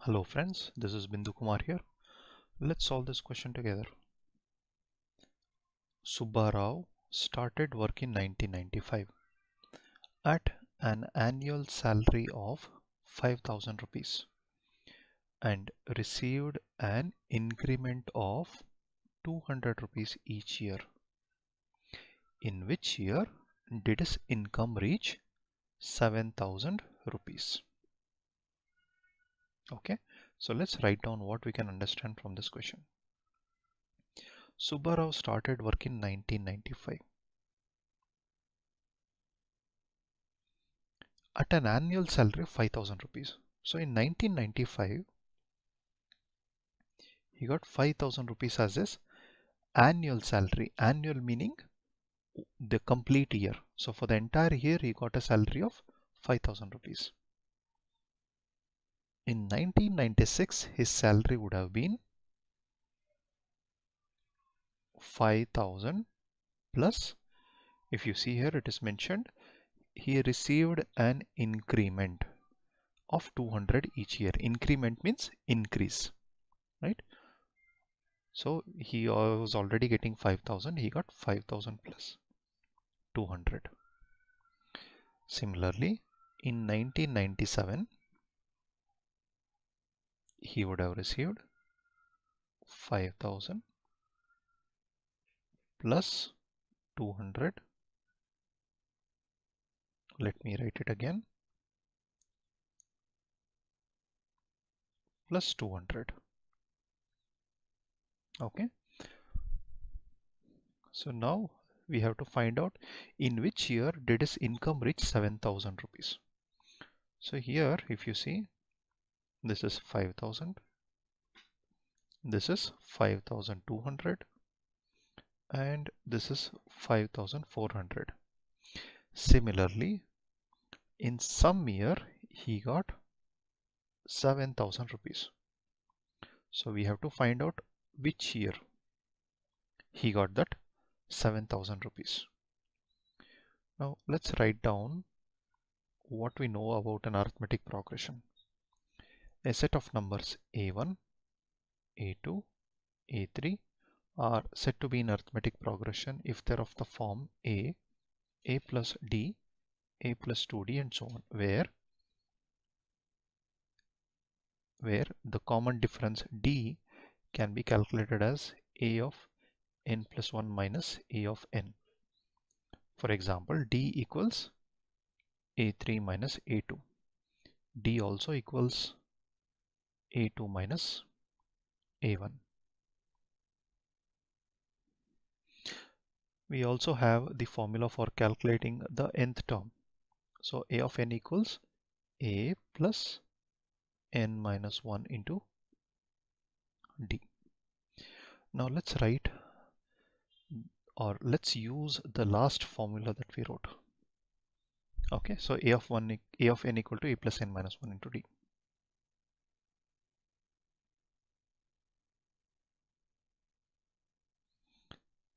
Hello friends, this is Bindu Kumar here. Let's solve this question together. Subbarao started work in 1995 at an annual salary of 5,000 rupees and received an increment of 200 rupees each year. In which year did his income reach 7,000 rupees? Okay, so let's write down what we can understand from this question. Subbarao started work in 1995 at an annual salary of 5,000 rupees. So in 1995, he got 5,000 rupees as his annual salary. Annual meaning the complete year. So for the entire year, he got a salary of 5,000 rupees. In 1996, his salary would have been 5,000 plus, if you see here, it is mentioned, he received an increment of 200 each year. Increment means increase, right? So he was already getting 5,000, he got 5,000 plus 200. Similarly, in 1997, he would have received 5,000 plus 200. Let me write it again. Plus 200. Okay. So now we have to find out in which year did his income reach 7,000 rupees. So here, if you see, this is 5,000. This is 5,200. And this is 5,400. Similarly, in some year he got 7,000 rupees. So we have to find out which year he got that 7,000 rupees. Now let's write down what we know about an arithmetic progression. A set of numbers A1, A2, A3 are said to be in arithmetic progression if they're of the form A plus D, A plus 2D and so on, where the common difference D can be calculated as A of n plus 1 minus A of n. For example, D equals A3 minus A2. D also equals A2 minus A1. We also have the formula for calculating the nth term. So A of n equals A plus n minus 1 into D. Now let's write, or let's use the last formula that we wrote. Okay, so A of n equal to A plus n minus 1 into D.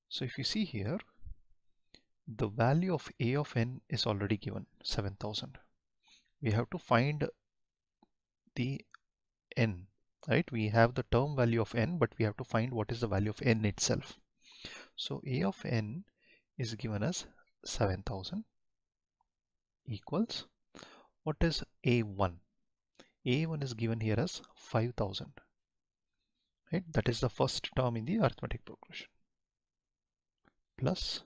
So if you see here, the value of A of n is already given, 7,000. We have to find the n, right? We have the term value of n, but we have to find what is the value of n itself. So A of n is given as 7,000 equals, what is A1? A1 is given here as 5,000, right? That is the first term in the arithmetic progression. Plus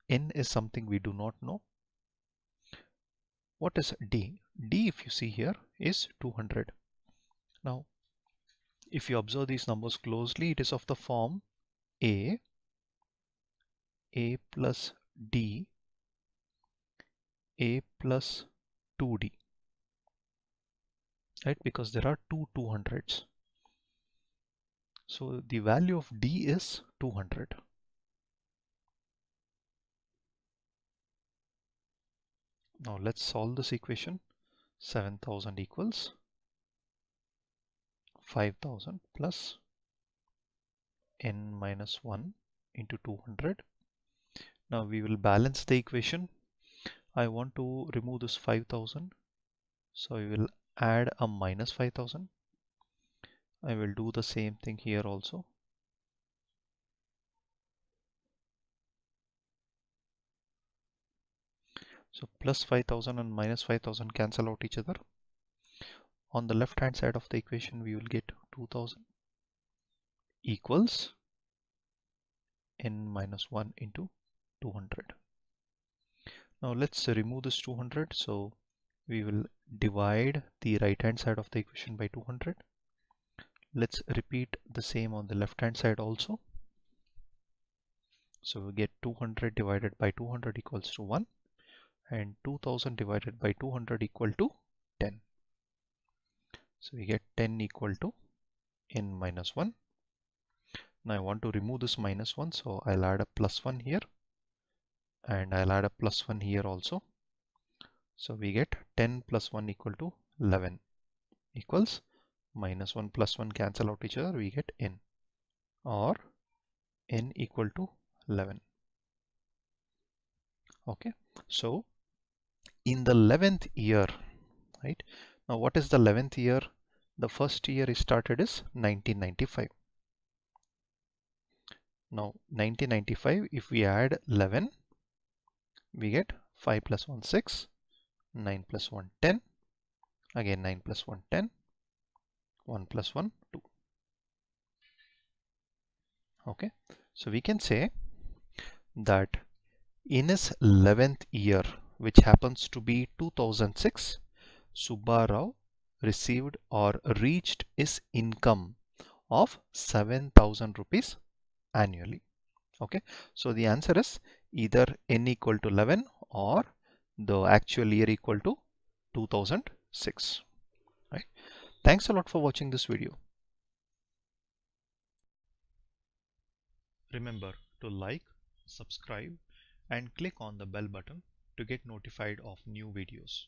n is something we do not know. What is D? D, if you see here, is 200. Now, if you observe these numbers closely, it is of the form A plus D, A plus 2D, right? Because there are two 200s. So the value of D is 200. Now let's solve this equation. 7,000 equals 5,000 plus n minus 1 into 200. Now we will balance the equation. I want to remove this 5,000. So we will add a minus 5,000. I will do the same thing here also. So plus 5,000 and minus 5,000 cancel out each other. On the left hand side of the equation, we will get 2,000 equals n minus 1 into 200. Now let's remove this 200. So we will divide the right hand side of the equation by 200. Let's repeat the same on the left hand side also. So we get 200 divided by 200 equals to 1, and 2000 divided by 200 equal to 10. So we get 10 equal to n minus 1. Now I want to remove this minus 1, so I'll add a plus 1 here, and I'll add a plus 1 here also. So we get 10 plus 1 equal to 11 equals minus 1 plus 1 cancel out each other, we get n, or n equal to 11. Okay, so in the 11th year, right? Now what is the 11th year? The first year is started is 1995. Now 1995, if we add 11, we get 5 plus 1 6, 9 plus 1 10, again 9 plus 1 10, 1 plus 1 2. Okay, so we can say that in his 11th year, which happens to be 2006, Subbarao received or reached his income of 7,000 rupees annually. Okay, so the answer is either n equal to 11 or the actual year equal to 2006. Right? Thanks a lot for watching this video. Remember to like, subscribe, and click on the bell button to get notified of new videos.